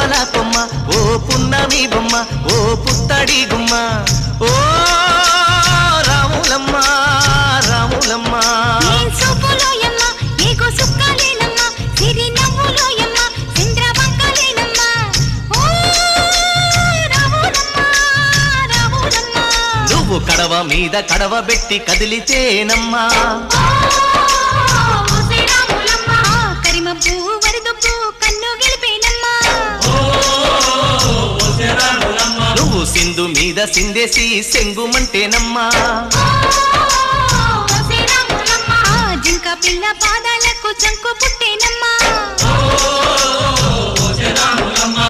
పువ్వాల కొమ్మ ఓ పున్నమి బొమ్మ ఓ పుత్తడి గుమ్మ ఓ రాములమ్మ రాములమ్మ నువ్వు కడవ మీద కడవ పెట్టి కదిలితేనమ్మా నువ్వు సింధు మీద సిందేసి సెంగుమంటేనమ్మా జింక పిల్ల పాదాలకు జంకు పుట్టేనమ్మా